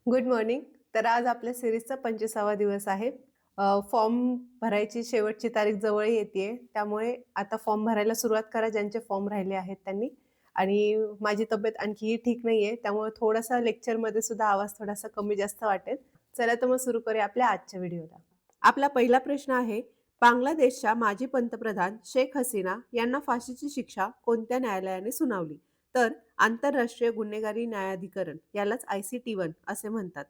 Good morning. तर आज आपल्या सीरीजचा 25वा दिवस आहे. फॉर्म भरायची शेवटची तारीख जवळ येतेय. त्यामुळे आता फॉर्म भरायला सुरुवात करा ज्यांचे फॉर्म राहिले आहेत त्यांनी. आणि माझी तब्येत आणखीही ठीक नाहीये. त्यामुळे थोडासा लेक्चरमध्ये सुद्धा आवाज थोडासा कमी जास्त वाटेल. चला तर मग सुरू करूया आपल्या आजच्या व्हिडिओला. आपला पहिला प्रश्न आहे, बांगलादेशच्या माजी पंतप्रधान शेख हसीना यांना फाशीची शिक्षा कोणत्या न्यायालयाने सुनावली? तर आंतरराष्ट्रीय गुन्हेगारी न्यायाधिकरण, यालाच ICT1 असे म्हणतात.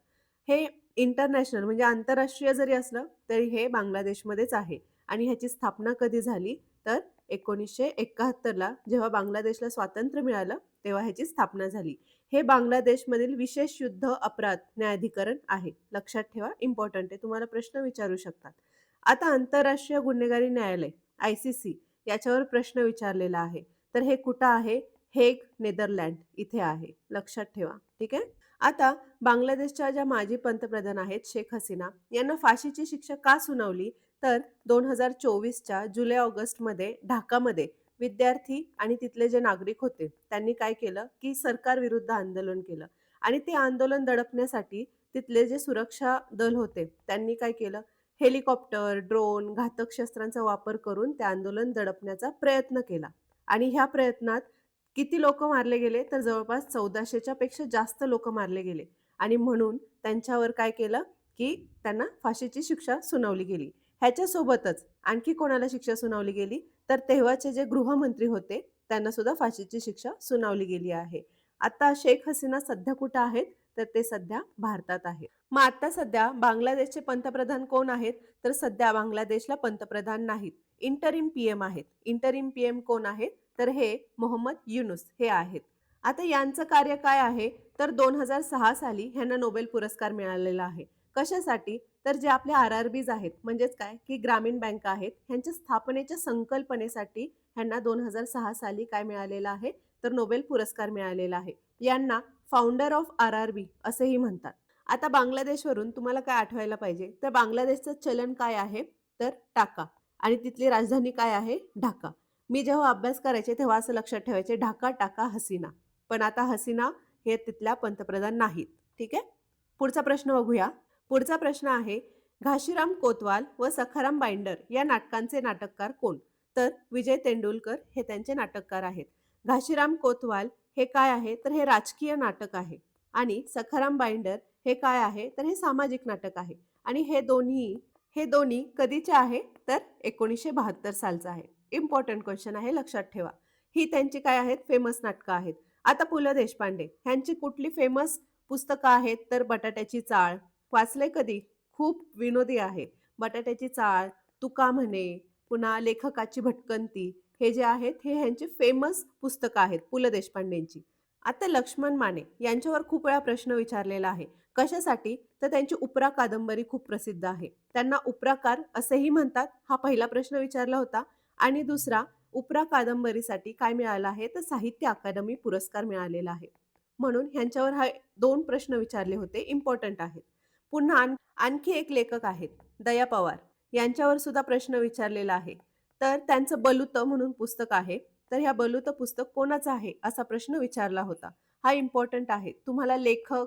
हे इंटरनॅशनल म्हणजे आंतरराष्ट्रीय जरी असलं तरी हे बांगलादेशमध्येच आहे. आणि ह्याची स्थापना कधी झाली? तर 1971ला जेव्हा बांगलादेशला स्वातंत्र्य मिळालं तेव्हा ह्याची स्थापना झाली. हे बांगलादेशमधील विशेष युद्ध अपराध न्यायाधिकरण आहे. लक्षात ठेवा, इम्पॉर्टंट आहे, तुम्हाला प्रश्न विचारू शकतात. आता आंतरराष्ट्रीय गुन्हेगारी न्यायालय ICC याच्यावर प्रश्न विचारलेला आहे. तर हे कुठं आहे? हेग, नेदरलँड इथे आहे. लक्षात ठेवा. ठीक आहे. आता बांगलादेशच्या ज्या माजी पंतप्रधान आहेत शेख हसीना यांना फाशीची शिक्षा का सुनावली? तर 2024च्या जुलै-ऑगस्टमध्ये ढाकामध्ये विद्यार्थी आणि तिथले जे नागरिक होते त्यांनी काय केलं की सरकार विरुद्ध आंदोलन केलं. आणि ते आंदोलन दडपण्यासाठी तिथले जे सुरक्षा दल होते त्यांनी काय केलं? हेलिकॉप्टर, ड्रोन, घातक शस्त्रांचा वापर करून ते आंदोलन दडपण्याचा प्रयत्न केला. आणि ह्या प्रयत्नात किती लोकं मारले गेले? तर जवळपास 1400च्या पेक्षा जास्त लोकं मारले गेले. आणि म्हणून त्यांच्यावर काय केलं की त्यांना फाशीची शिक्षा सुनावली गेली. ह्याच्यासोबतच आणखी कोणाला शिक्षा सुनावली गेली? तर तेव्हाचे जे गृहमंत्री होते त्यांना सुद्धा फाशीची शिक्षा सुनावली गेली आहे. आता शेख हसीना सध्या कुठं आहेत? तर ते सध्या भारतात आहेत. मग आता सध्या बांगलादेशचे पंतप्रधान कोण आहेत? तर सध्या बांगलादेशला पंतप्रधान नाहीत. इंटरिम PM आहेत. इंटरिम PM कोण आहेत? तर हे मोहम्मद युनूस हे आहेत. आता यांचं कार्य काय आहे? तर 2006 साली ह्यांना नोबेल पुरस्कार मिळालेला आहे. कशासाठी? तर जे आपले RRBs आहेत म्हणजेच काय की ग्रामीण बँका आहेत ह्यांच्या स्थापनेच्या संकल्पनेसाठी ह्यांना 2006 साली काय मिळालेलं आहे? तर नोबेल पुरस्कार मिळालेला आहे. यांना फाउंडर ऑफ RRB असेही म्हणतात. आता बांगलादेशवरून तुम्हाला काय आठवायला पाहिजे? तर बांगलादेशचं चलन काय आहे? तर टाका. आणि तिथली राजधानी काय आहे? ढाका. मी जेव्हा अभ्यास करायचे तेव्हा असं लक्षात ठेवायचे, ढाका टाका हसीना. पण आता हसीना हे तिथल्या पंतप्रधान नाहीत. ठीक आहे. पुढचा प्रश्न बघूया. पुढचा प्रश्न आहे, घाशीराम कोतवाल व सखाराम बाइंडर या नाटकांचे नाटककार कोण? तर विजय तेंडुलकर हे त्यांचे नाटककार आहेत. घाशीराम कोतवाल हे काय आहे? तर हे राजकीय नाटक आहे. आणि सखाराम बाइंडर हे काय आहे? तर हे सामाजिक नाटक आहे. आणि हे दोन्ही कधीचे आहे? तर 1972 सालचं आहे. इम्पॉर्टंट क्वेश्चन आहे, लक्षात ठेवा. ही त्यांची काय आहेत? फेमस नाटकं आहेत. आता पु ल देशपांडे ह्यांची कुठली फेमस पुस्तकं आहेत? तर बटाट्याची चाळ. वाचलंय कधी? खूप विनोदी आहे. बटाट्याची चाळ, तुका म्हणे, पुन्हा लेखकाची भटकंती, हे जे आहेत हे ह्यांची फेमस पुस्तकं आहेत पु ल देशपांडेंची. आता लक्ष्मण माने यांच्यावर खूप वेळा प्रश्न विचारलेला आहे. कशासाठी? तर त्यांची उपरा कादंबरी खूप प्रसिद्ध आहे. त्यांना उपराकार असेही म्हणतात. हा पहिला प्रश्न विचारला होता. आणि दुसरा, उपरा कादंबरीसाठी काय मिळालं आहे? तर साहित्य अकादमी पुरस्कार मिळालेला आहे. म्हणून ह्यांच्यावर हा 2 प्रश्न विचारले होते, इम्पॉर्टंट आहेत. पुन्हा आणखी एक लेखक आहेत दया पवार. यांच्यावर सुद्धा प्रश्न विचारलेला आहे. तर त्यांचं बलुतं म्हणून पुस्तक आहे. तर ह्या बलुतं पुस्तक कोणाचं आहे? असा प्रश्न विचारला होता. हा इम्पॉर्टंट आहे. तुम्हाला लेखक,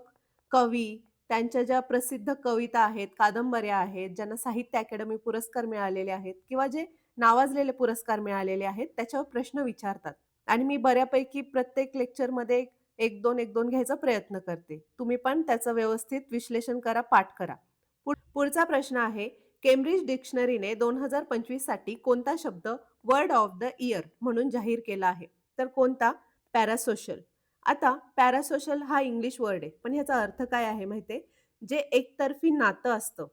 कवी, त्यांच्या ज्या प्रसिद्ध कविता आहेत, कादंबऱ्या आहेत, ज्यांना साहित्य अकादमी पुरस्कार मिळालेले आहेत किंवा जे नावाजलेले पुरस्कार मिळालेले आहेत त्याच्यावर प्रश्न विचारतात. आणि मी बऱ्यापैकी प्रत्येक लेक्चरमध्ये 1-2 घ्यायचा प्रयत्न करते. तुम्ही पण त्याचं व्यवस्थित विश्लेषण करा, पाठ करा. पुढचा प्रश्न आहे, केम्ब्रिज डिक्शनरीने 2025 साठी कोणता शब्द वर्ड ऑफ द इयर म्हणून जाहीर केला आहे? तर कोणता? पॅरासोशल. आता पॅरासोशल हा इंग्लिश वर्ड आहे, पण ह्याचा अर्थ काय आहे माहितीये? जे एकतर्फी नातं असतं,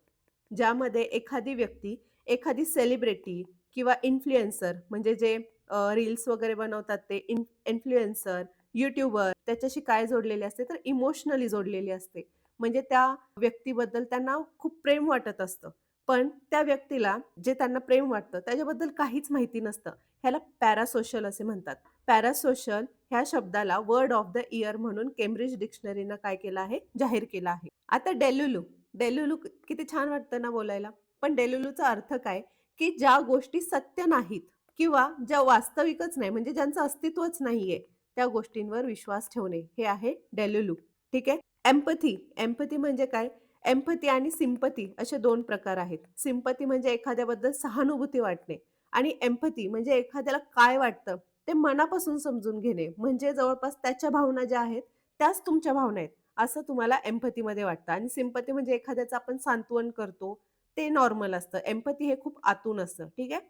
ज्यामध्ये एखादी व्यक्ती, एखादी सेलिब्रिटी किंवा इन्फ्लुएन्सर म्हणजे जे रील्स वगैरे बनवतात ते इन्फ्लुएन्सर, यूट्यूबर त्याच्याशी काय जोडलेली असते? तर इमोशनली जोडलेली असते. म्हणजे त्या व्यक्तीबद्दल त्यांना खूप प्रेम वाटत असतं. पण त्या व्यक्तीला जे त्यांना प्रेम वाटतं त्याच्याबद्दल काहीच माहिती नसतं. ह्याला पॅरासोशल असे म्हणतात. पॅरासोशल ह्या शब्दाला वर्ड ऑफ द इयर म्हणून केम्ब्रिज डिक्शनरीनं काय केलं आहे? जाहीर केलं आहे. आता डेलुलू. डेलुलू किती छान वाटतं ना बोलायला. पण डेलुलूचा अर्थ काय? की ज्या गोष्टी सत्य नाहीत किंवा ज्या वास्तविकच नाही म्हणजे ज्यांचं अस्तित्वच नाहीये, त्या गोष्टींवर विश्वास ठेवणे हे आहे डेलुलू. ठीक आहे. एम्पॅथी म्हणजे काय? एम्पॅथी आणि सिम्पॅथी असे 2 प्रकार आहेत. सिम्पॅथी म्हणजे एखाद्याबद्दल सहानुभूती वाटणे आणि एम्पॅथी म्हणजे एखाद्याला काय वाटतं ते मनापासून समजून घेणे. म्हणजे जवळपास त्याच्या भावना ज्या आहेत, त्याच तुमच्या भावना आहेत, असं तुम्हाला एम्पॅथीमध्ये वाटतं. आणि सिम्पॅथी म्हणजे एखाद्याचं आपण सांत्वन करतो, ते नॉर्मल असतं. एम्पॅथी हे खूप आतून असतं, ठीक आहे.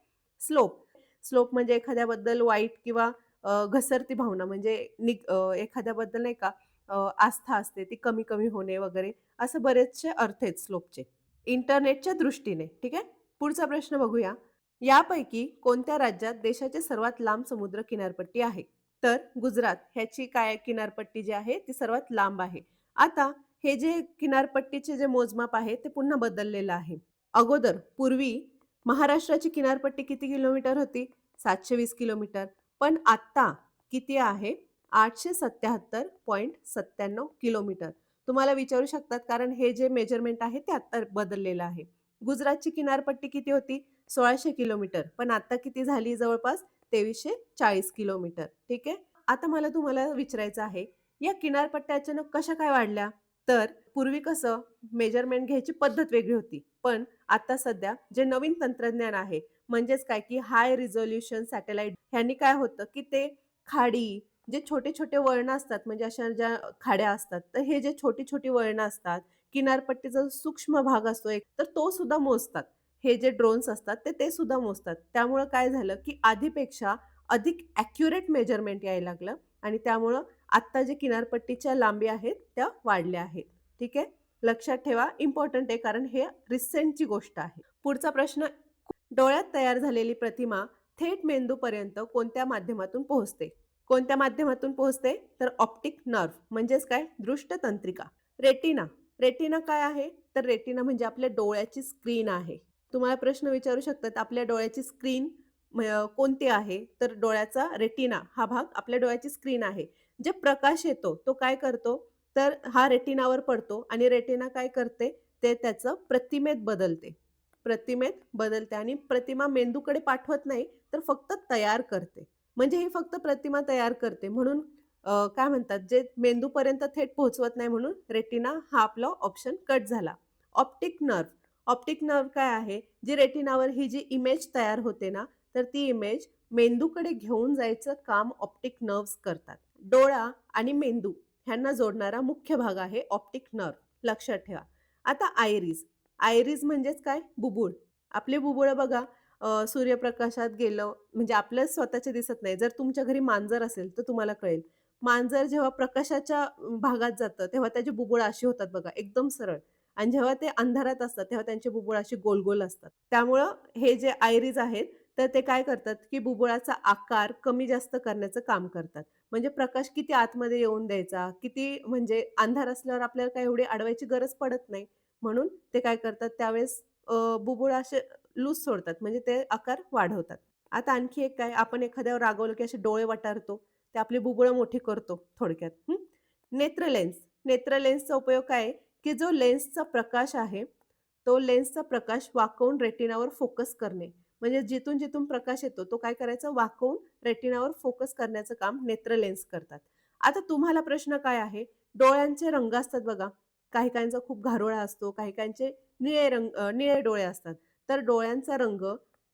स्लोप स्लोप म्हणजे एखाद्याबद्दल वाईट किंवा घसरती भावना म्हणजे एखाद्याबद्दल नाही का आस्था असते ती कमी-कमी होणे वगैरे असे बरेचसे अर्थ आहेत श्लोकचे. इंटरनेटच्या दृष्टीने, ठीक आहे. पुढचा प्रश्न बघूया. यापैकी कोणत्या राज्यात देशाची सर्वात लांब समुद्र किनारपट्टी आहे? तर गुजरात ह्याची काय किनारपट्टी जी आहे ती सर्वात लांब आहे. आता हे जे किनारपट्टीचे जे मोजमाप आहे ते पुन्हा बदललेलं आहे. अगोदर पूर्वी महाराष्ट्राची किनारपट्टी किती किलोमीटर होती? 720 किलोमीटर. पण आत्ता किती आहे? 877.97 किलोमीटर. तुम्हाला विचारू शकतात कारण हे जे मेजरमेंट आहे ते आत्ता बदललेलं आहे. गुजरातची किनारपट्टी किती होती? 1600 किलोमीटर. पण आता किती झाली जवळपास 2340 किलोमीटर. ठीक आहे. आता मला तुम्हाला विचारायचं आहे, या किनारपट्ट्या अचानक कशा काय वाढल्या? तर पूर्वी कसं मेजरमेंट घ्यायची पद्धत वेगळी होती. पण आता सध्या जे नवीन तंत्रज्ञान आहे, म्हणजेच काय की हाय रिझोल्यूशन सॅटेलाईट ह्यांनी काय होतं की ते खाडी, जे छोटे-छोटे वळणं असतात म्हणजे अशा ज्या खाड्या असतात, तर हे जे छोटी-छोटी वळणं असतात, किनारपट्टीचा जो सूक्ष्म भाग असतो एक, तर तो सुद्धा मोजतात. हे जे ड्रोन्स असतात ते सुद्धा मोजतात. त्यामुळं काय झालं, की आधीपेक्षा अधिक ॲक्युरेट मेजरमेंट यायला लागलं आणि त्यामुळं आत्ता जे किनारपट्टीच्या लांबी आहेत, त्या वाढल्या आहेत. ठीक आहे. लक्षात ठेवा, इम्पोर्टंट आहे कारण हे रिसेंटची गोष्ट आहे. पुढचा प्रश्न, डोळ्यात तयार झालेली प्रतिमा थेट मेंदूपर्यंत कोणत्या माध्यमातून पोहोचते? कोणत्या माध्यमातून पोहोचते? तर ऑप्टिक नर्व्ह म्हणजेच काय? दृष्ट तंत्रिका. रेटिना. रेटिना काय आहे? तर रेटिना म्हणजे आपल्या डोळ्याची स्क्रीन आहे. तुम्हाला प्रश्न विचारू शकतात, आपल्या डोळ्याची स्क्रीन कोणती आहे? तर डोळ्याचा रेटिना हा भाग आपल्या डोळ्याची स्क्रीन आहे. जे प्रकाश येतो तो काय करतो? तर हा रेटिनावर पडतो आणि रेटिना काय करते? ते त्याचं प्रतिमेत बदलते. प्रतिमेत बदलते आणि प्रतिमा मेंदूकडे पाठवत नाही, तर फक्त तयार करते. म्हणजे ही फक्त प्रतिमा तयार करते. म्हणून काय म्हणतात, जे मेंदूपर्यंत थेट पोहोचवत नाही म्हणून रेटिना हा आपला ऑप्शन कट झाला. Optic nerve. ऑप्टिक नर्व्ह काय आहे? जी रेटिनावर ही जी इमेज तयार होते ना, तर ती इमेज मेंदूकडे घेऊन जायचं काम ऑप्टिक नर्व्हज करतात. डोळा आणि मेंदू ह्यांना जोडणारा मुख्य भाग आहे ऑप्टिक नर्व्ह. लक्षात ठेवा. आता आयरिस. आयरिस म्हणजेच काय? बुबुळ. आपली बुबुळं बघा सूर्यप्रकाशात गेलं म्हणजे आपल्याच स्वतःचे दिसत नाही. जर तुमच्या घरी मांजर असेल, तर तुम्हाला कळेल. मांजर जेव्हा प्रकाशाच्या भागात जातं, तेव्हा त्याची बुबुळं अशी होतात बघा, एकदम सरळ. आणि जेव्हा ते अंधारात असतात, तेव्हा त्यांची बुबुळं अशी गोल-गोल असतात. त्यामुळं हे जे आयरीज आहेत, तर ते काय करतात, की बुबुळाचा आकार कमी-जास्त करण्याचं काम करतात. म्हणजे प्रकाश किती आतमध्ये येऊन द्यायचा, किती म्हणजे अंधार असल्यावर आपल्याला काही एवढी अडवायची गरज पडत नाही. म्हणून ते काय करतात त्यावेळेस बुबुळ असे लूज सोडतात म्हणजे ते आकार वाढवतात. आता आणखी एक काय, आपण एखाद्यावर रागवलं की असे डोळे वटारतो, ते आपली बुबुळं मोठी करतो थोडक्यात. नेत्र लेन्स. नेत्र लेन्सचा उपयोग काय आहे, की जो लेन्सचा प्रकाश आहे, तो लेन्सचा प्रकाश वाकवून रेटिनावर फोकस करणे. म्हणजे जिथून प्रकाश येतो, तो काय करायचा वाकवून रेटिनावर फोकस करण्याचं काम नेत्र लेन्स करतात. आता तुम्हाला प्रश्न काय आहे, डोळ्यांचे रंग असतात बघा. काही-काहींचा खूप गारोळा असतो, काही-काहींचे निळे डोळे असतात. तर डोळ्यांचा रंग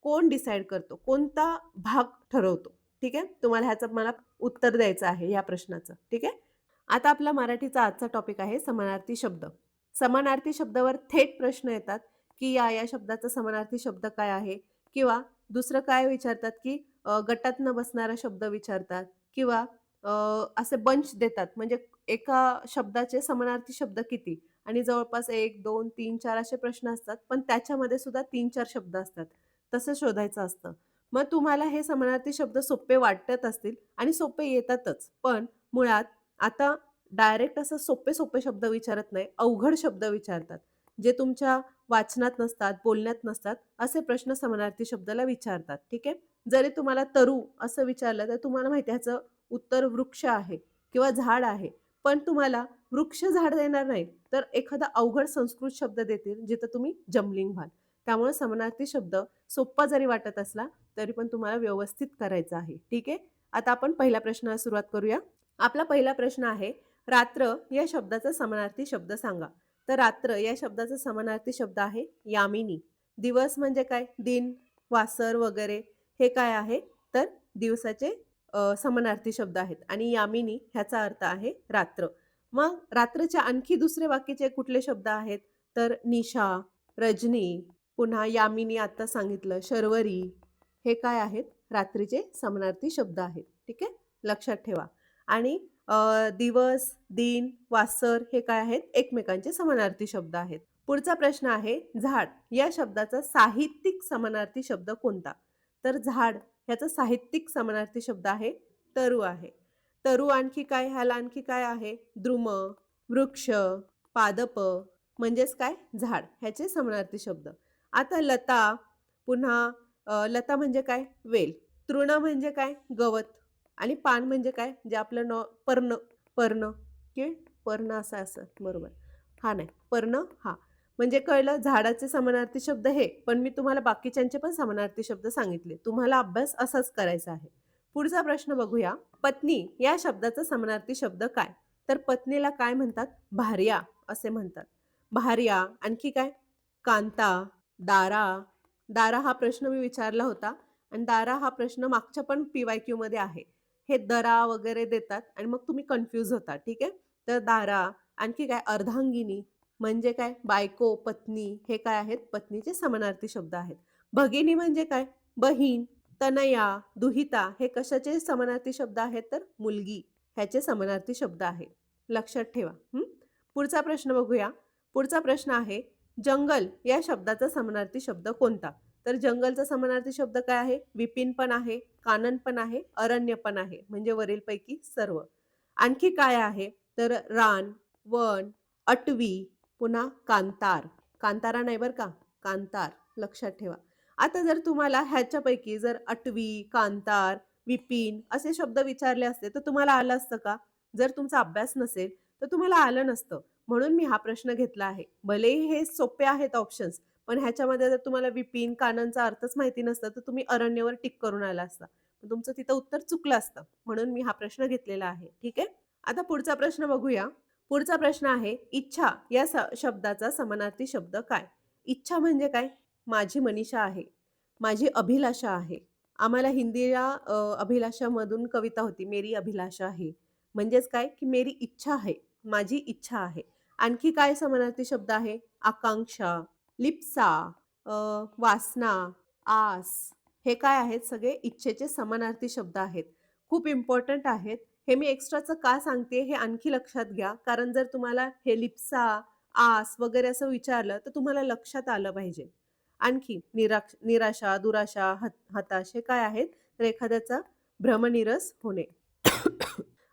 कोण डिसाईड करतो? कोणता भाग ठरवतो? ठीक आहे. तुम्हाला ह्याचं मला उत्तर द्यायचं आहे या प्रश्नाचं. ठीक आहे. आता आपला मराठीचा आजचा टॉपिक आहे समानार्थी शब्द. समानार्थी शब्दावर थेट प्रश्न येतात, की या शब्दाचा समानार्थी शब्द काय आहे? किंवा दुसरं काय विचारतात, की गटात न बसणारा शब्द विचारतात किंवा अ, असे बंच देतात. म्हणजे एका शब्दाचे समानार्थी शब्द किती? आणि जवळपास 1, 2, 3, 4 असे प्रश्न असतात. पण त्याच्यामध्ये सुद्धा 3-4 शब्द असतात. तसं शोधायचं असतं. मग तुम्हाला हे समानार्थी शब्द सोपे वाटत असतील आणि सोपे येतातच. पण मुळात आता डायरेक्ट असं सोपे-सोपे शब्द विचारत नाही, अवघड शब्द विचारतात. जे तुमच्या वाचनात नसतात, बोलण्यात नसतात, असे प्रश्न समानार्थी शब्दाला विचारतात. ठीक आहे. जरी तुम्हाला तरू असं विचारलं, तर तुम्हाला माहिती आहे ह्याचं उत्तर वृक्ष आहे किंवा झाड आहे. पण तुम्हाला वृक्ष झाड देणार नाहीत, तर एखादा अवघड संस्कृत शब्द देतील, जिथं तुम्ही जमलिंग व्हाल. त्यामुळे समानार्थी शब्द सोप्पा जरी वाटत असला, तरी पण तुम्हाला व्यवस्थित करायचा आहे. ठीक आहे. आता आपण पहिल्या प्रश्नाला सुरुवात करूया. आपला पहिला प्रश्न आहे, रात्र या शब्दाचा समानार्थी शब्द सांगा. तर रात्र या शब्दाचा समानार्थी शब्द आहे यामिनी. दिवस म्हणजे काय? दिन, वासर वगैरे हे काय आहे? तर दिवसाचे समानार्थी शब्द आहेत आणि यामिनी ह्याचा अर्थ आहे रात्र. मग रात्रच्या आणखी दुसरे बाकीचे कुठले शब्द आहेत? तर निशा, रजनी, पुन्हा यामिनी आता सांगितलं, शर्वरी हे काय आहेत? रात्रीचे समानार्थी शब्द आहेत. ठीक आहे? लक्षात ठेवा. आणि दिवस, दिन, वासर हे काय आहेत? एकमेकांचे समानार्थी शब्द आहेत. पुढचा प्रश्न आहे, झाड या शब्दाचा साहित्यिक समानार्थी शब्द कोणता? तर झाड ह्याचा साहित्यिक समानार्थी शब्द आहे तरु आहे. तरु आणखी काय? ह्याला आणखी काय आहे? द्रुम, वृक्ष, पादप म्हणजेच काय? झाड ह्याचे समानार्थी शब्द. आता लता, पुन्हा लता म्हणजे काय? वेल. तृण म्हणजे काय? गवत. आणि पान म्हणजे काय? जे आपलं पर्ण, पर्ण की पर्ण असं बरोबर. हा नाही, पर्ण हा. म्हणजे कळलं झाडाचे समानार्थी शब्द हे, पण मी तुम्हाला बाकीच्यांचे पण समानार्थी शब्द सांगितले. तुम्हाला अभ्यास असाच करायचा आहे. पुढचा प्रश्न बघूया. पत्नी या शब्दाचा समानार्थी शब्द काय? तर पत्नीला काय म्हणतात? भार्या असे म्हणतात. भार्या, आणखी काय? कांता, दारा. दारा हा प्रश्न मी विचारला होता आणि दारा हा प्रश्न मागच्या पण PYQ मध्ये आहे. हे दरा वगैरे देतात आणि मग तुम्ही कन्फ्यूज होता. ठीक आहे? तर दारा, आणखी काय? अर्धांगिनी म्हणजे काय? बायको, पत्नी हे काय आहेत? पत्नीचे समानार्थी शब्द आहेत. भगिनी म्हणजे काय? बहीण. तनया, दुहिता हे कशाचे समानार्थी शब्द आहेत? तर मुलगी ह्याचे समानार्थी शब्द आहेत. लक्षात ठेवा. पुढचा प्रश्न बघूया. पुढचा प्रश्न आहे, जंगल या शब्दाचा समानार्थी शब्द कोणता? तर जंगलचा समानार्थी शब्द काय आहे? विपिन पण आहे, कानन पण आहे, अरण्य पण आहे. म्हणजे वरीलपैकी सर्व. आणखी काय आहे? तर रान, वन, अटवी, पुन्हा कांतार. कांतारा नाही बरं का, कांतार. लक्षात ठेवा. आता जर तुम्हाला ह्याच्यापैकी जर अटवी, कांतार, विपिन असे शब्द विचारले असते तर तुम्हाला आलं असतं का? जर तुमचा अभ्यास नसेल तर तुम्हाला आलं नसतं. म्हणून मी हा प्रश्न घेतला आहे. भलेही हे सोपे आहेत ऑप्शन्स, पण ह्याच्यामध्ये जर तुम्हाला विपिन, काननचा अर्थच माहिती नसता तर तुम्ही अरण्यवर टिक करून आला असता. तुमचं तिथं उत्तर चुकलं असतं. म्हणून मी हा प्रश्न घेतलेला आहे. ठीक आहे? आता पुढचा प्रश्न बघूया. पुढचा प्रश्न आहे, इच्छा या शब्दाचा समानार्थी शब्द काय? इच्छा म्हणजे काय? माझी मनीषा आहे, माझी अभिलाषा आहे. आम्हाला हिंदीला अभिलाषामधून कविता होती, मेरी अभिलाषा आहे. म्हणजेच काय? की मेरी इच्छा आहे, माझी इच्छा आहे. आणखी काय समानार्थी शब्द आहे? आकांक्षा, लिप्सा, वासना, आस हे काय आहेत? सगळे इच्छेचे समानार्थी शब्द आहेत. खूप इम्पॉर्टंट आहेत. हे मी एक्स्ट्राचं का सांगते हे आणखी लक्षात घ्या. कारण जर तुम्हाला हे लिप्सा, आस वगैरे असं विचारलं तर तुम्हाला लक्षात आलं पाहिजे. आणखी निराशा, दुराशा, हताश हे काय आहेत? तर एखाद्याचा भ्रमनिरस होणे.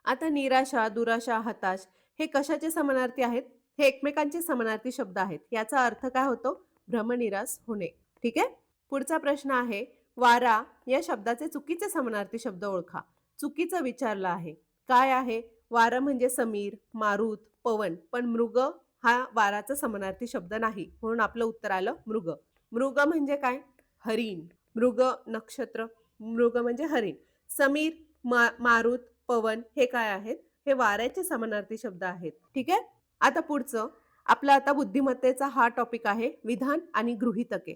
आता निराशा, दुराशा, हताश हे कशाचे समानार्थी आहेत? हे एकमेकांचे समानार्थी शब्द आहेत. याचा अर्थ काय होतो? भ्रमनिरास होणे. ठीक आहे? पुढचा प्रश्न आहे, वारा या शब्दाचे चुकीचे समानार्थी शब्द ओळखा. चुकीचं विचारलं आहे. काय आहे? वारा म्हणजे समीर, मारुत, पवन. पण मृग हा वाराचा समानार्थी शब्द नाही. म्हणून आपलं उत्तर आलं मृग. मृग म्हणजे काय? हरिण. मृग नक्षत्र. मृग म्हणजे हरिण. समीर, मारुत, पवन हे काय आहेत? हे वाऱ्याचे समानार्थी शब्द आहेत. ठीक आहे? आता पुढचं आपला आता बुद्धिमत्तेचा हा टॉपिक आहे, विधान आणि गृहीतके.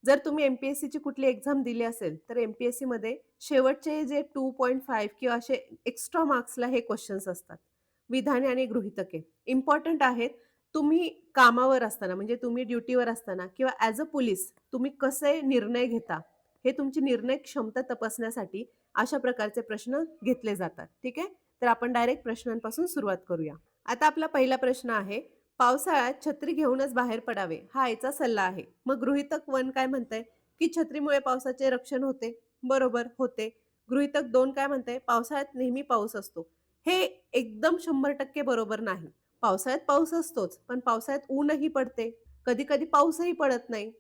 जर तुम्ही MPSC ची कुठली एक्झाम दिली असेल तर MPSC मध्ये शेवटचे जे 2.5 किंवा असे एक्स्ट्रा मार्क्सला हे क्वेश्चन्स असतात. विधाने आणि गृहीतके इम्पॉर्टंट आहेत. तुम्ही कामावर असताना म्हणजे तुम्ही ड्युटीवर असताना किंवा ॲज अ पोलीस तुम्ही कसे निर्णय घेता हे तुमची निर्णय क्षमता तपासण्यासाठी अशा प्रकारचे प्रश्न घेतले जातात. ठीक आहे? तर आपण डायरेक्ट प्रश्नांपासून सुरुवात करूया. आता आपला पहिला प्रश्न आहे, पावसाळ्यात छत्री घेऊनच बाहेर पडावे हा आईचा सल्ला आहे. मग गृहीतक 1 काय म्हणतंय? की छत्रीमुळे पावसाचे रक्षण होते. बरोबर होते. गृहीतक 2 काय म्हणतंय? पावसाळ्यात नेहमी पाऊस असतो. हे एकदम 100% बरोबर नाही. पावसाळ्यात पाऊस असतोच, पण पावसाळ्यात ऊनही पडते. कधी-कधी पाऊसही पडत नाही.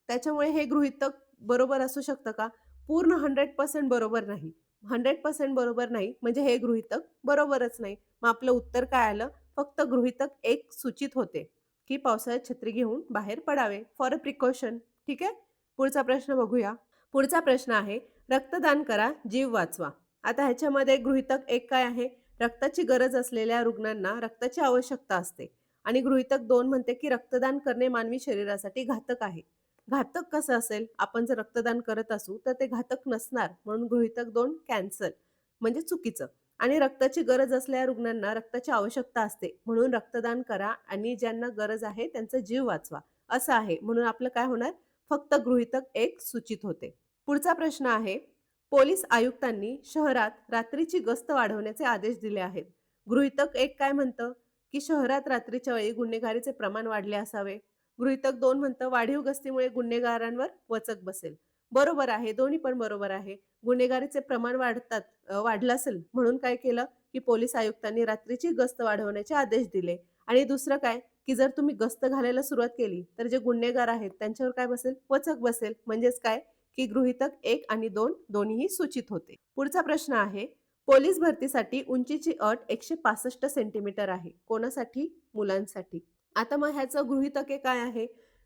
त्याच्यामुळे हे गृहीतक बरोबर असू शकतं का? पूर्ण 100% बरोबर नाही. 100% बरोबर नाही म्हणजे हे गृहीतक बरोबरच नाही. मग आपलं उत्तर काय आलं? फक्त गृहीतक 1 सूचित होते, की पावसाळ्यात छत्री घेऊन बाहेर पडावे फॉर अ प्रिकॉशन. ठीक आहे? पुढचा प्रश्न बघूया. पुढचा प्रश्न आहे, रक्तदान करा, जीव वाचवा. आता ह्याच्यामध्ये गृहीतक 1 काय आहे? रक्ताची गरज असलेल्या रुग्णांना रक्ताची आवश्यकता असते आणि गृहीतक 2 म्हणते की रक्तदान करणे मानवी शरीरासाठी घातक आहे. घातक कसं असेल? आपण जर रक्तदान करत असू तर ते घातक नसणार म्हणून गृहीतक 2 कॅन्सल म्हणजे चुकीचं. आणि रक्ताची गरज असलेल्या रुग्णांना रक्ताची आवश्यकता असते म्हणून रक्तदान करा आणि ज्यांना गरज आहे त्यांचा जीव वाचवा असं आहे. म्हणून आपलं काय होणार? फक्त गृहीतक 1 सूचित होते. पुढचा प्रश्न आहे, पोलीस आयुक्तांनी शहरात रात्रीची गस्त वाढवण्याचे आदेश दिले आहेत. गृहीतक 1 काय म्हणतं? की शहरात रात्रीच्या वेळी गुन्हेगारीचे प्रमाण वाढले असावे. गृहीतक 2 म्हणतं वाढीव गस्तीमुळे गुन्हेगारांवर वचक बसेल. बरोबर आहे, दोन्ही पण बरोबर आहे. गुन्हेगारीचे प्रमाण वाढलं असेल म्हणून काय केलं, की पोलीस आयुक्तांनी रात्रीची गस्त वाढवण्याचे आदेश दिले. आणि दुसरं काय, की जर तुम्ही गस्त घालायला सुरुवात केली, तर जे गुन्हेगार आहेत त्यांच्यावर काय बसेल? वचक बसेल. म्हणजेच काय, की गृहीतक 1 आणि 2 दोन्हीही सूचित होते. पुढचा प्रश्न आहे, पोलीस भरतीसाठी उंचीची अट 165 सेंटीमीटर आहे. कोणासाठी? मुलांसाठी. आता मग ह्याचं गृहीतक हे काय आहे?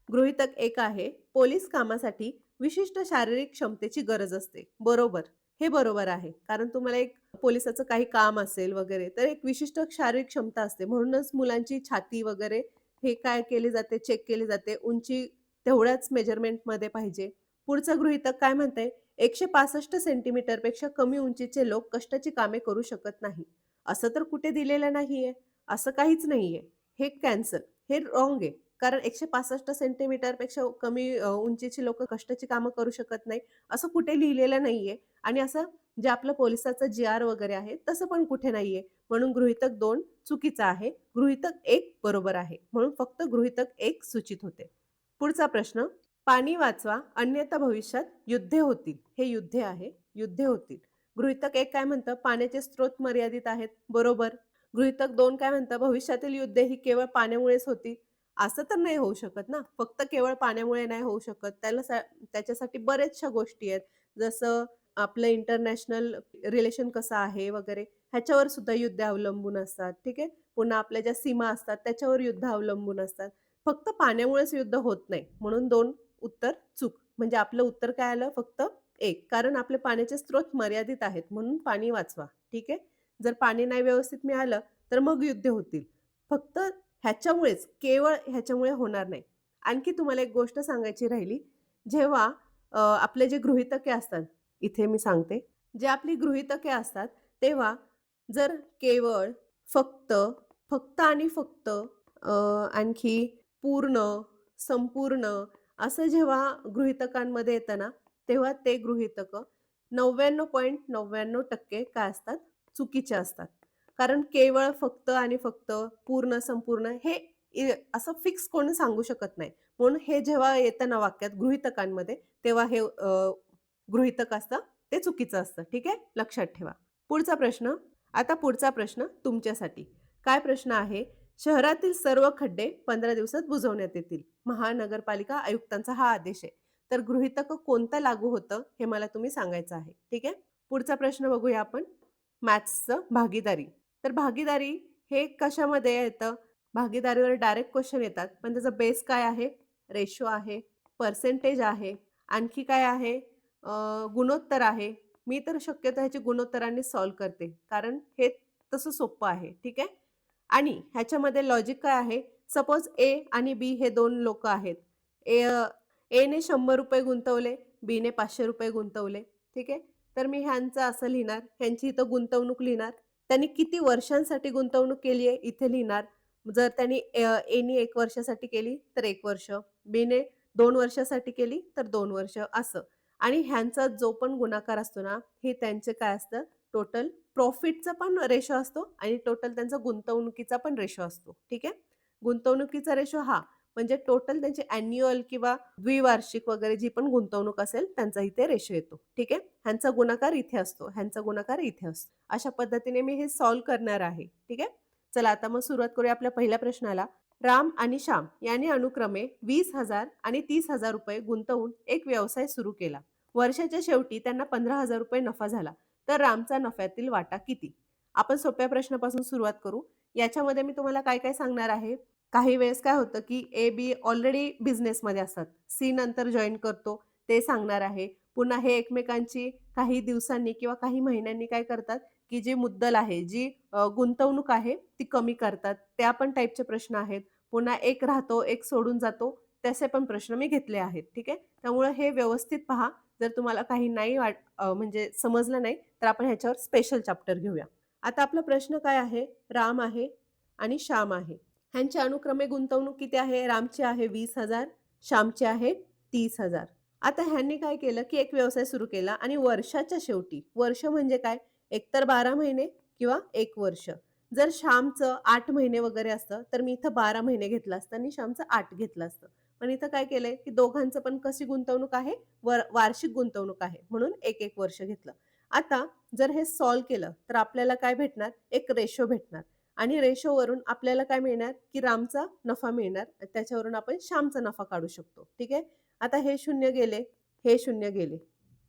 गृहीतक 1 आहे, पोलीस कामासाठी विशिष्ट शारीरिक क्षमतेची गरज असते. बरोबर. हे बरोबर आहे. कारण तुम्हाला एक पोलिसाचं काही काम असेल वगैरे, तर एक विशिष्ट शारीरिक क्षमता असते. म्हणूनच मुलांची छाती वगैरे हे काय केली जाते, चेक केली जाते. उंची तेवढ्याच मेजरमेंटमध्ये पाहिजे. पुढचं गृहीतक काय म्हणतंय? 165 सेंटीमीटरपेक्षा कमी उंचीचे लोक कष्टाची कामे करू शकत नाही. असं तर कुठे दिलेलं नाहीये. असं काहीच नाहीये. हे कॅन्सल. हे रॉंग आहे. कारण 165 सेंटीमीटरपेक्षा कमी उंचीची लोकं कष्टाची कामं करू शकत नाही, असं कुठे लिहिलेलं नाहीये. आणि असं जे आपलं पोलिसाचं जी-आर वगैरे आहे, तसं पण कुठे नाहीये. म्हणून गृहीतक 2 चुकीचं आहे. गृहीतक 1 बरोबर आहे. म्हणून फक्त गृहीतक 1 सूचित होते. पुढचा प्रश्न, पाणी वाचवा, अन्यथा भविष्यात युद्धे होतील. हे युद्धे आहे, युद्धे होतील. गृहीतक 1 काय म्हणतं? पाण्याचे स्रोत मर्यादित आहेत. बरोबर. गृहीतक 2 काय म्हणतं? भविष्यातील युद्धे ही केवळ पाण्यामुळेच होतील. असं तर नाही होऊ शकत ना. फक्त केवळ पाण्यामुळे नाही होऊ शकत. त्याच्यासाठी बऱ्याचशा गोष्टी आहेत. जसं आपलं इंटरनॅशनल रिलेशन कसं आहे वगैरे ह्याच्यावर सुद्धा युद्ध अवलंबून असतात. ठीक आहे. पुन्हा आपल्या ज्या सीमा असतात त्याच्यावर युद्ध अवलंबून असतात. फक्त पाण्यामुळेच युद्ध होत नाही. म्हणून 2 उत्तर चूक. म्हणजे आपलं उत्तर काय आलं? फक्त 1. कारण आपले पाण्याचे स्रोत मर्यादित आहेत म्हणून पाणी वाचवा. ठीक आहे. जर पाणी नाही व्यवस्थित मिळालं तर मग युद्ध होतील. फक्त ह्याच्यामुळेच, केवळ ह्याच्यामुळे होणार नाही. आणखी तुम्हाला एक गोष्ट सांगायची राहिली. जेव्हा आपले जे गृहीतके असतात, इथे मी सांगते. जे आपली गृहीतके असतात, तेव्हा जर केवळ, फक्त, फक्त आणि फक्त, आणखी पूर्ण, संपूर्ण असं जेव्हा गृहीतकांमध्ये येतं ना, तेव्हा ते गृहीतकं 99.99% काय असतात? चुकीचे असतात. कारण केवळ, फक्त आणि फक्त, पूर्ण, संपूर्ण हे असं फिक्स कोणी सांगू शकत नाही. म्हणून हे जेव्हा येतं ना वाक्यात गृहीतकांमध्ये, तेव्हा हे गृहीतक असतं ते चुकीचं असतं. ठीक आहे? लक्षात ठेवा. पुढचा प्रश्न. आता पुढचा प्रश्न तुमच्यासाठी. काय प्रश्न आहे? शहरातील सर्व खड्डे 15 दिवसात बुजवण्यात येतील. महानगरपालिका आयुक्तांचा हा आदेश आहे. तर गृहीतक कोणतं लागू होतं हे मला तुम्ही सांगायचं आहे. ठीक आहे? पुढचा प्रश्न बघूया आपण. मॅथ्सचं भागीदारी. तर भागीदारी हे कशामध्ये येतं? भागीदारीवर डायरेक्ट क्वेश्चन येतात. पण त्याचा बेस काय आहे? रेशो आहे, पर्सेंटेज आहे, आणखी काय आहे? गुणोत्तर आहे. मी तर शक्यतो ह्याची गुणोत्तरांनी सॉल्व्ह करते. कारण हे तसं सोपं आहे. ठीक आहे? आणि ह्याच्यामध्ये लॉजिक काय आहे? सपोज ए आणि बी हे 2 लोकं आहेत. एने ₹100 गुंतवले, बीने ₹500 गुंतवले. ठीक आहे? तर मी ह्यांचं असं लिहिणार, ह्यांची इथं गुंतवणूक लिहिणार. त्यांनी किती वर्षांसाठी गुंतवणूक केली आहे इथे लिहिणार. जर त्यांनी एनी 1 वर्षासाठी केली तर 1 वर्ष, बीने 2 वर्षासाठी केली तर 2 वर्ष असं. आणि ह्यांचा जो पण गुणाकार असतो ना, हे त्यांचे काय असतं? टोटल प्रॉफिटचा पण रेशो असतो आणि टोटल त्यांचा गुंतवणुकीचा पण रेशो असतो. ठीक आहे? गुंतवणुकीचा रेशो हा म्हणजे टोटल त्यांची अॅन्युअल किंवा द्विवार्षिक वगैरे जी पण गुंतवणूक असेल त्यांचा इथे रेशो येतो. ठीक आहे? ह्यांचा गुणाकार इथे असतो, ह्यांचा गुणाकार इथे असतो. अशा पद्धतीने मी हे सॉल्व्ह करणार आहे. ठीक आहे? चला आता मग सुरुवात करूया आपल्या पहिल्या प्रश्नाला. राम आणि श्याम यांनी अनुक्रमे 20,000 आणि 30,000 रुपये गुंतवून एक व्यवसाय सुरू केला. वर्षाच्या शेवटी त्यांना 15,000 रुपये नफा झाला. तर रामचा नफ्यातील वाटा किती? आपण सोप्या प्रश्नापासून सुरुवात करू. याच्यामध्ये मी तुम्हाला काय-काय सांगणार आहे. काही वेळेस काय होतं, की ए, बी ऑलरेडी बिझनेसमध्ये असतात. सी नंतर जॉइन करतो, ते सांगणार आहे. पुन्हा हे एकमेकांची काही दिवसांनी किंवा काही महिन्यांनी काय करतात, की जी मुद्दल आहे, जी गुंतवणूक आहे ती कमी करतात. त्या पण टाइपचे प्रश्न आहेत. पुन्हा एक राहतो, एक सोडून जातो, तसे पण प्रश्न मी घेतले आहेत. ठीक आहे. त्यामुळे हे व्यवस्थित पहा. जर तुम्हाला काही नाही म्हणजे समजलं नाही, तर आपण ह्याच्यावर स्पेशल चॅप्टर घेऊया. आता आपला प्रश्न काय आहे? राम आहे आणि श्याम आहे. ह्यांची अनुक्रमे गुंतवणूक किती आहे? रामची आहे 20,000, श्यामची आहे 30,000. आता ह्यांनी काय केलं, की एक व्यवसाय सुरू केला आणि वर्षाच्या शेवटी, वर्ष म्हणजे काय? एकतर 12 महिने किंवा 1 वर्ष. जर श्यामचं 8 महिने वगैरे असतं, तर मी इथं 12 महिने घेतलं असतं आणि श्यामचं 8 घेतलं असतं. पण इथं काय केलंय, की दोघांचं पण कशी गुंतवणूक आहे? वार्षिक गुंतवणूक आहे. म्हणून 1-1 वर्ष घेतलं. आता जर हे सॉल्व्ह केलं, तर आपल्याला काय भेटणार? एक रेशो भेटणार आणि रेशोवरून आपल्याला काय मिळणार, की रामचा नफा मिळणार. त्याच्यावरून आपण श्यामचा नफा काढू शकतो. ठीक आहे. आता हे 0 गेले, हे 0 गेले.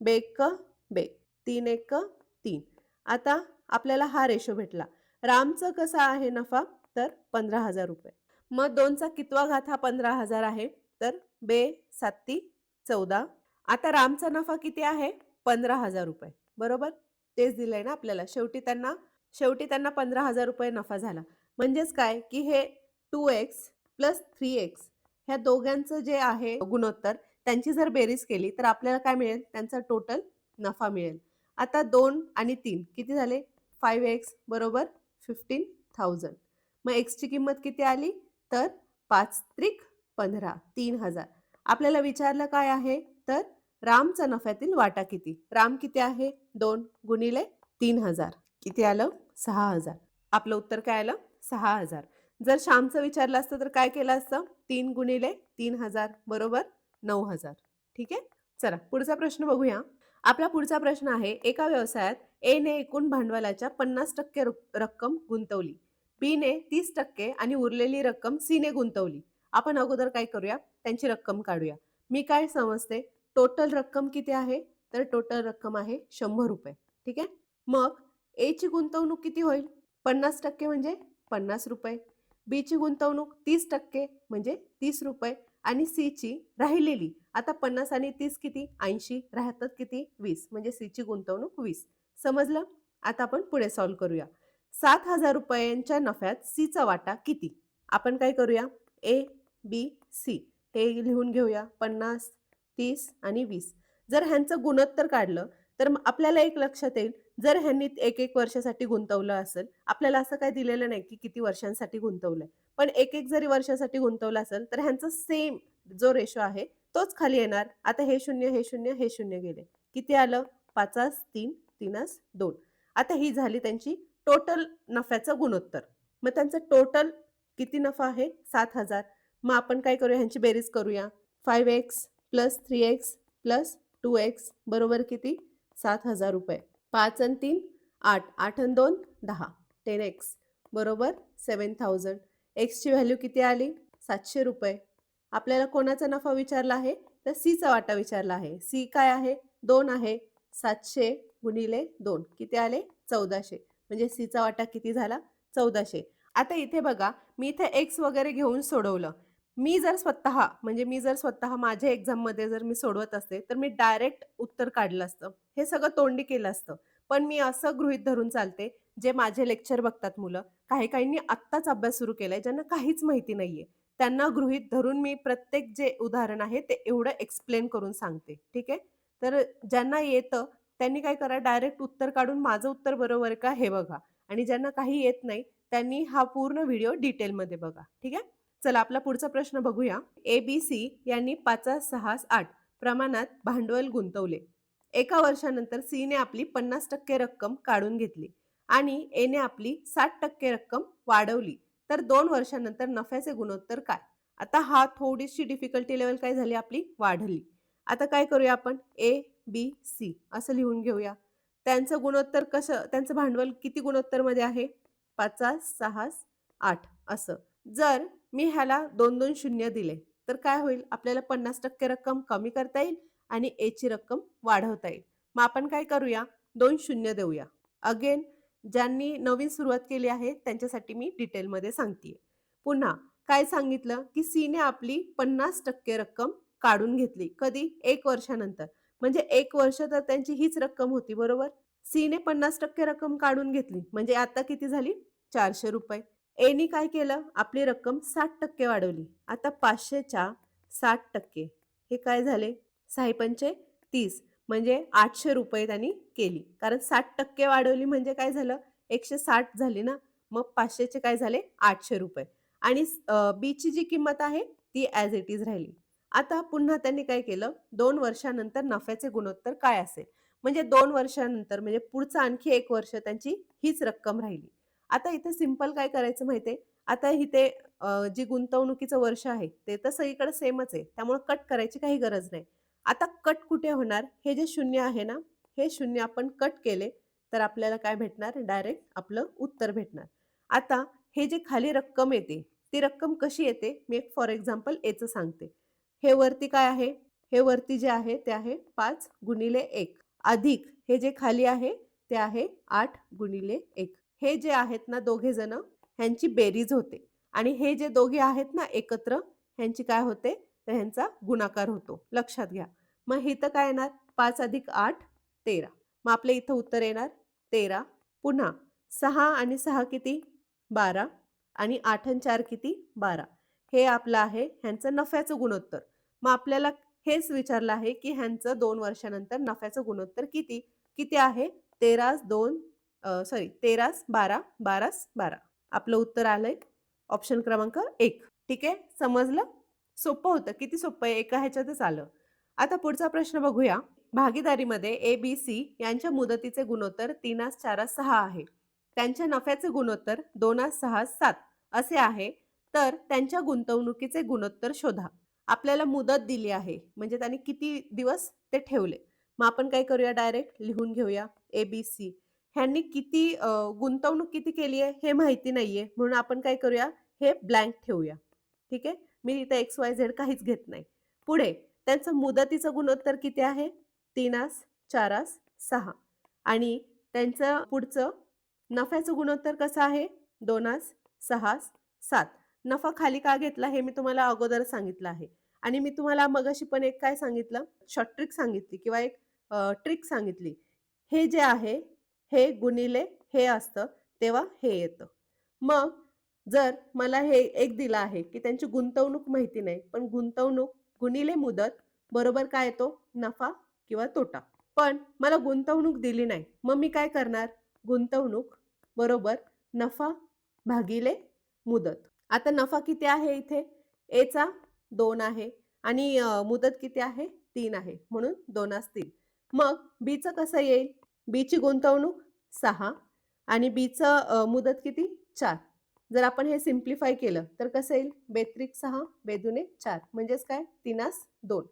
बेक बे. 3 एक 3. आता आपल्याला हा रेशो भेटला. रामचं कसा आहे नफा? तर 15,000 रुपये. मग 2चा कितवा घात हा 15,000 आहे? तर बे 7 14. आता रामचा नफा किती आहे? 15,000 रुपये. बरोबर? तेच दिलंय ना आपल्याला. शेवटी त्यांना 15,000 रुपये नफा झाला. म्हणजेच काय, की हे 2x प्लस 3x ह्या दोघांचं जे आहे गुणोत्तर, त्यांची जर बेरीज केली, तर आपल्याला काय मिळेल? त्यांचा टोटल नफा मिळेल. आता 2 आणि 3 किती झाले? 5x बरोबर 15,000. मग xची किंमत किती आली? तर 5 त्रिक 15, 3,000. आपल्याला विचारलं काय आहे? तर रामचा नफ्यातील वाटा किती? राम किती आहे? 2 गुणिले 3,000. किती आलं? 6,000. आपलं उत्तर काय आलं? 6,000. जर श्यामचं विचारलं असतं तर काय केलं असतं? 3 गुणिले 3,000 बरोबर 9,000. ठीक आहे? चला पुढचा प्रश्न बघूया. आपला पुढचा प्रश्न आहे, एका व्यवसायात ए ने एकूण भांडवलाच्या 50% रक्कम गुंतवली. बी ने 30% आणि उरलेली रक्कम सी ने गुंतवली. आपण अगोदर काय करूया? त्यांची रक्कम काढूया. मी काय समजते? टोटल रक्कम किती आहे? तर टोटल रक्कम आहे 100 रुपये. ठीक आहे? मग ए ची गुंतवणूक किती होईल? 50% म्हणजे 50 रुपये. बी ची गुंतवणूक 30% म्हणजे 30 रुपये आणि सी ची राहिलेली, आता 50 आणि 30 किती? 80. राहतात किती? 20. म्हणजे सी ची गुंतवणूक 20. समजलं? आता आपण पुढे सॉल्व्ह करूया. 7,000 रुपयांच्या नफ्यात सी चा वाटा किती? आपण काय करूया? ए, बी, सी हे लिहून घेऊया. 50, 30 आणि 20. जर ह्यांचं गुणोत्तर काढलं, तर आपल्याला एक लक्षात येईल, जर ह्यांनी 1-1 वर्षासाठी गुंतवलं असेल, आपल्याला असं काही दिलेलं नाही, की किती वर्षांसाठी गुंतवलंय. पण 1-1 जरी वर्षासाठी गुंतवलं असेल, तर ह्यांचं सेम जो रेशो आहे, तोच खाली येणार. आता हे 0, हे 0, हे 0 गेले. किती आलं? 5 3, 3 2. आता ही झाली त्यांची टोटल नफ्याचं गुणोत्तर. मग त्यांचं टोटल किती नफा आहे? 7,000. मग आपण काय करूया? ह्यांची बेरीज करूया. 5x plus 3x plus 2x बरोबर किती? 7,000 रुपये. 5 आणि 3 8, 8 आणि 2 10. 10x बरोबर 7,000. एक्सची व्हॅल्यू किती आली? 700 रुपये. आपल्याला कोणाचा नफा विचारला आहे? तर सीचा वाटा विचारला आहे. सी काय आहे? 2 आहे. 700 गुणिले 2 किती आले? 1400. म्हणजे सीचा वाटा किती झाला? 1400. आता इथे बघा, मी इथे एक्स वगैरे घेऊन सोडवलं. मी जर स्वतः माझ्या एक्झाममध्ये जर मी सोडवत असते, तर मी डायरेक्ट उत्तर काढलं असतं. हे सगळं तोंडी केलं असतं. पण मी असं गृहीत धरून चालते, जे माझे लेक्चर बघतात मुलं, काही-काहींनी आत्ताच अभ्यास सुरू केलाय, ज्यांना काहीच माहिती नाहीये. त्यांना गृहीत धरून मी प्रत्येक जे उदाहरण आहे, ते एवढं एक्सप्लेन करून सांगते. ठीक आहे? तर ज्यांना येतं, त्यांनी काय करा, डायरेक्ट उत्तर काढून माझं उत्तर बरोबर आहे का हे बघा आणि ज्यांना काही येत नाही, त्यांनी हा पूर्ण व्हिडिओ डिटेलमध्ये बघा. ठीक आहे? चला आपला पुढचा प्रश्न बघूया. ए-बी-सी यांनी 5-6-8 प्रमाणात भांडवल गुंतवले. एका वर्षानंतर सी ने आपली 50% रक्कम काढून घेतली आणि ए ने आपली 60% रक्कम वाढवली. तर 2 वर्षानंतर नफ्याचे गुणोत्तर काय? आता हा थोडीशी डिफिकल्टी लेवल काय झाली आपली? वाढली. आता काय करूया आपण? ए, बी, सी असं लिहून घेऊया. त्यांचं गुणोत्तर कसं? त्यांचं भांडवल किती गुणोत्तरमध्ये आहे? 5-6-8 असं. जर मी ह्याला 2-2 शून्य दिले, तर काय होईल? आपल्याला 50% रक्कम कमी करता येईल आणि ए ची रक्कम वाढवता येईल. मग आपण काय करूया? 2 शून्य देऊया. अगेन ज्यांनी नवीन सुरुवात केली आहे, त्यांच्यासाठी मी डिटेलमध्ये सांगतेय. पुन्हा काय सांगितलं, की सी ने आपली 50% रक्कम काढून घेतली. कधी? 1 वर्षानंतर. म्हणजे 1 वर्ष तर त्यांची हीच रक्कम होती, बरोबर? सीने 50% रक्कम काढून घेतली म्हणजे आता किती झाली? 400 रुपये. एनी काय केलं? आपली रक्कम 60% वाढवली. आता 500च्या 60% हे काय झाले? 6 पंचे 30 म्हणजे 800 रुपये त्यांनी केली. कारण 60% वाढवली म्हणजे काय झालं? 160 झाली ना. मग 500चे काय झाले? 800 रुपये आणि बीची जी किंमत आहे ती ॲज इट इज राहिली. आता पुन्हा त्यांनी काय केलं? 2 वर्षानंतर नफ्याचे गुणोत्तर काय असेल? म्हणजे 2 वर्षानंतर म्हणजे पुढचं आणखी 1 वर्ष त्यांची हीच रक्कम राहिली. आता इथे सिंपल काय करायचं माहिती आता इथे जी गुंतवणुकीचं वर्ष आहे, ते तर सगळीकडे सेमच आहे. त्यामुळे कट करायची काही गरज नाही. आता कट कुठे होणार? हे जे शून्य आहे ना, हे शून्य आपण कट केले, तर आपल्याला काय भेटणार? डायरेक्ट आपलं उत्तर भेटणार. आता हे जे खाली रक्कम येते, ती रक्कम कशी येते? मी एक फॉर एक्झाम्पल याचं सांगते. हे वरती काय आहे? हे वरती जे आहे ते आहे 5 गुणिले 1 अधिक हे जे खाली आहे ते आहे 8 गुणिले 1. हे जे आहेत ना दोघे जण ह्यांची बेरीज होते आणि हे जे दोघे आहेत ना एकत्र ह्यांची काय होते? तर ह्यांचा गुणाकार होतो. लक्षात घ्या. मग इथं काय येणार? 5 अधिक 8 13. मग आपल्या इथं उत्तर येणार 13. पुन्हा 6 आणि 6 किती? 12 आणि 8 आणि 4 किती? 12. हे आपलं आहे ह्यांचं नफ्याचं गुणोत्तर. मग आपल्याला हेच विचारलं आहे, की ह्यांचं 2 वर्षानंतर नफ्याचं गुणोत्तर किती? किती आहे? 13 12 12 12. आपलं उत्तर आलंय ऑप्शन क्रमांक 1. ठीक आहे? समजलं? सोपं होतं. किती सोपं आहे? एका ह्याच्यातच आलं. आता पुढचा प्रश्न बघूया. भागीदारीमध्ये ए-बी-सी यांच्या मुदतीचे गुणोत्तर 3:4:6 आहे. त्यांच्या नफ्याचे गुणोत्तर 2:6:7 असे आहे. तर त्यांच्या गुंतवणुकीचे गुणोत्तर शोधा. आपल्याला मुदत दिली आहे. म्हणजे त्यांनी किती दिवस ते ठेवले. मग आपण काय करूया डायरेक्ट लिहून घेऊया ए-बी-सी. ह्यांनी किती गुंतवणूक किती केली आहे हे माहिती नाहीये. म्हणून आपण काय करूया हे ब्लँक ठेवूया. ठीक आहे? मी इथे एक्स, वाय, झेड काहीच घेत नाही. पुढे त्यांचं मुदतीचं गुणोत्तर किती आहे? 3:4:6 आणि त्यांचं पुढचं नफ्याचं गुणोत्तर कसं आहे? 2:6:7. नफा खाली का घेतला हे मी तुम्हाला अगोदर सांगितलं आहे. आणि मी तुम्हाला मगाशी पण एक काय सांगितलं? शॉर्ट ट्रिक सांगितली किंवा एक ट्रिक सांगितली. हे जे आहे, हे गुणिले हे असतं, तेव्हा हे येतं. मग जर मला हे एक दिलं आहे, की त्यांची गुंतवणूक माहिती नाही, पण गुंतवणूक गुणिले मुदत बरोबर काय येतो? नफा किंवा तोटा. पण मला गुंतवणूक दिली नाही. मग मी काय करणार? गुंतवणूक बरोबर नफा भागिले मुदत. आता नफा किती आहे इथे? एचा 2 आहे आणि मुदत किती आहे? 3 आहे. म्हणून 2:3. मग बीचं कसं येईल? बीची गुंतवणूक 6 आणि बीचं मुदत किती? 4. जर आपण हे सिम्प्लिफाय केलं तर कसं येईल? बेत्रिक 6 बेदुने 4 म्हणजेच काय? 3:2.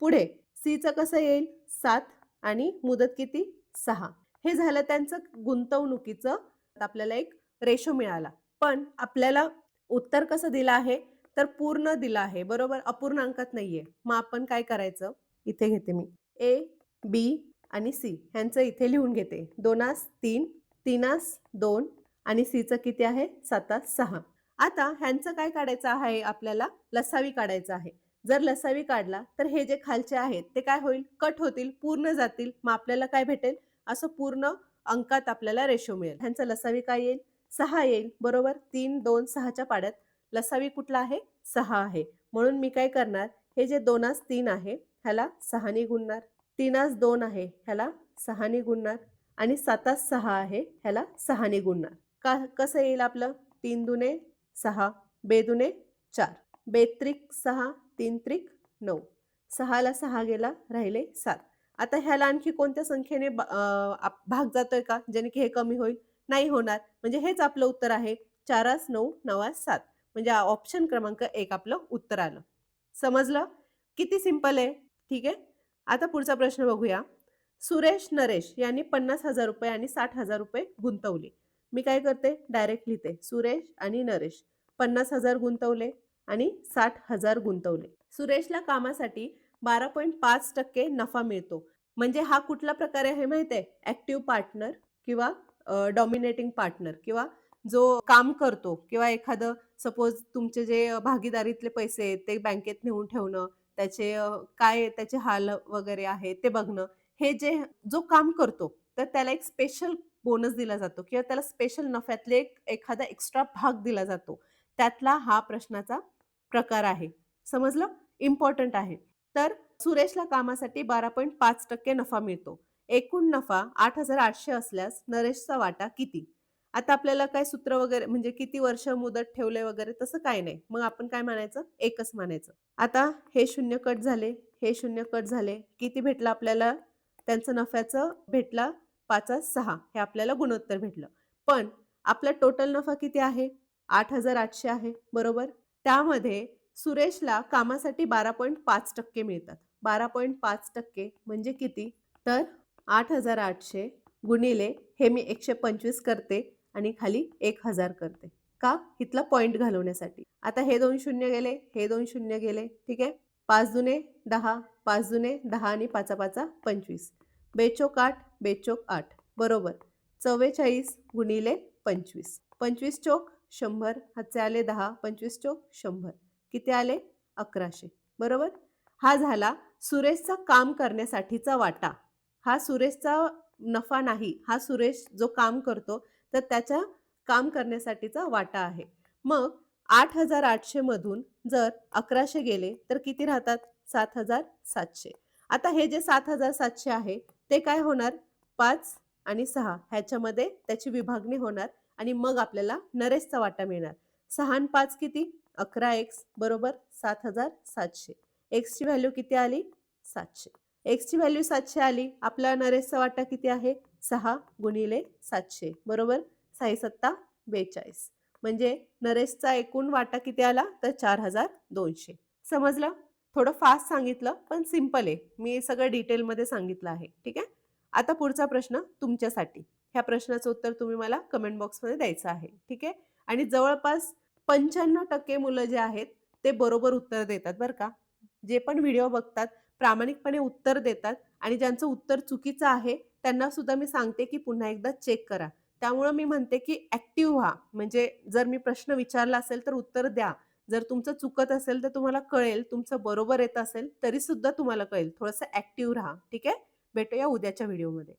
पुढे सीचं कसं येईल? 7 आणि मुदत किती? 6. हे झालं त्यांचं गुंतवणुकीचं आपल्याला एक रेशो मिळाला. पण आपल्याला उत्तर कसं दिलं आहे? तर पूर्ण दिलं आहे. बरोबर? अपूर्णांकात नाहीये. मग आपण काय करायचं? इथे घेते मी. ए, बी आणि सी ह्यांचं इथे लिहून घेते. 2:3, 3:2 आणि सीचं किती आहे? 7:6. आता ह्यांचं काय काढायचं आहे आपल्याला? लसावी काढायचा आहे. जर लसावी काढला तर हे जे खालचे आहेत ते काय होईल? कट होतील, पूर्ण जातील. मग आपल्याला काय भेटेल? असं पूर्ण अंकात आपल्याला रेशो मिळेल. ह्यांचं लसावी काय येईल? 6 येईल. बरोबर? 3, 2, 6च्या पाड्यात लसावी कुठला आहे? 6 आहे. म्हणून मी काय करणार? हे जे 2:3 आहे ह्याला 6 ने गुणणार. 3:2 आहे ह्याला 6 ने गुणणार आणि 7:6 आहे ह्याला 6 ने गुणणार. कसं येईल आपलं? 3 दुने 6, बेदुने 4, बेत्रिक 6, 3 त्रिक 9. 6ला 6 गेला, राहिले 7. आता ह्याला आणखी कोणत्या संख्येने भाग जातोय का? ज्याने की हे कमी होईल? नाही होणार. म्हणजे हेच आपलं उत्तर आहे. 4 9 9 7. म्हणजे ऑप्शन क्रमांक 1 आपलं उत्तर आलं. समजलं? किती सिंपल आहे. ठीक आहे. आता पुढचा प्रश्न बघूया. सुरेश नरेश यांनी 50,000 रुपये आणि 60,000 रुपये गुंतवले. मी काय करते? डायरेक्ट लिहिते. सुरेश आणि नरेश 50,000 गुंतवले आणि 60,000 गुंतवले. सुरेशला कामासाठी 12.5% नफा मिळतो. म्हणजे हा कुठला प्रकार आहे माहिती आहे? ॲक्टिव्ह पार्टनर किंवा डॉमिनेटिंग पार्टनर किंवा जो काम करतो किंवा एखादं सपोज तुमचे जे भागीदारीतले पैसे आहेत ते बँकेत नेऊन ठेवणं, त्याचे काय त्याचे हाल वगैरे आहेत ते बघणं. हे जे जो काम करतो तर त्याला एक स्पेशल बोनस दिला जातो किंवा त्याला स्पेशल नफ्यातले एखादा एक्स्ट्रा भाग दिला जातो. त्यातला हा प्रश्नाचा प्रकार आहे. समजलं? इम्पोर्टंट आहे. तर सुरेशला कामासाठी 12.5% नफा मिळतो. एकूण नफा 8,800 असल्यास नरेशचा वाटा किती? आता आपल्याला काय सूत्र वगैरे म्हणजे किती वर्ष मुदत ठेवले वगैरे तसं काही नाही. मग आपण काय म्हणायचं? एकच म्हणायचं. आता हे शून्य कट झाले, हे शून्य कट झाले. किती भेटलं आपल्याला? त्यांचं नफ्याचं भेटला 5/6 हे आपल्याला गुणोत्तर भेटलं. पण आपला टोटल नफा किती आहे? 8,800 आहे, बरोबर? त्यामध्ये सुरेशला कामासाठी 12.5% मिळतात. 12.5% म्हणजे किती? तर 8,800 गुणिले हे मी 125 करते आणि खाली 1,000 करते. का? इथला पॉइंट घालवण्यासाठी. आता हे 2 शून्य गेले, हे 2 शून्य गेले, ठीक आहे? 5 दुने 10, 5 दुने 10 आणि 5 25. बेचोक 8, बेचोक 8. बरोबर. 44 गुणिले 25. 25 चोक 100. हातचे आले 10. 25 चोक 100. किती आले? 1100. बरोबर? हा झाला सुरेशचा काम करण्यासाठीचा वाटा. हा सुरेशचा नफा नाही. हा सुरेश जो काम करतो, तर त्याच्या काम करण्यासाठीचा वाटा आहे. मग 8,800 मधून जर 1100 गेले, तर किती राहतात? 7,700. आता हे जे 7,700 आहे, ते काय होणार? 5 आणि 6 ह्याच्यामध्ये त्याची विभागणी होणार आणि मग आपल्याला नरेशचा वाटा मिळणार. 6 आणि 5 किती? 11x बरोबर 7,700. एक्सची व्हॅल्यू किती आली? 700. एक्सची व्हॅल्यू 700 आली. आपला नरेशचा वाटा किती आहे? 6 गुणिले 700 बरोबर 6 सत्ता 42. म्हणजे नरेशचा एकूण वाटा किती आला? तर 4,200. समजलं? थोडं फास्ट सांगितलं, पण सिंपल आहे. मी सगळं डिटेलमध्ये सांगितलं आहे. ठीक आहे? आता पुढचा प्रश्न तुमच्यासाठी. ह्या प्रश्नाचं उत्तर तुम्ही मला कमेंट बॉक्समध्ये द्यायचं आहे. ठीक आहे? आणि जवळपास 95% मुलं जे आहेत, ते बरोबर उत्तर देतात बरं का. जे पण व्हिडिओ बघतात, प्रामाणिकपणे उत्तर देतात आणि ज्यांचं उत्तर चुकीचं आहे, त्यांना सुद्धा मी सांगते, की पुन्हा एकदा चेक करा. त्यामुळं मी म्हणते, की ॲक्टिव्ह व्हा. म्हणजे जर मी प्रश्न विचारला असेल, तर उत्तर द्या. जर तुमचं चुकत असेल, तर तुम्हाला कळेल. तुमचं बरोबर येत असेल, तरीसुद्धा तुम्हाला कळेल. थोडंसं ॲक्टिव्ह राहा. ठीक आहे? भेटूया उद्याच्या व्हिडिओमध्ये.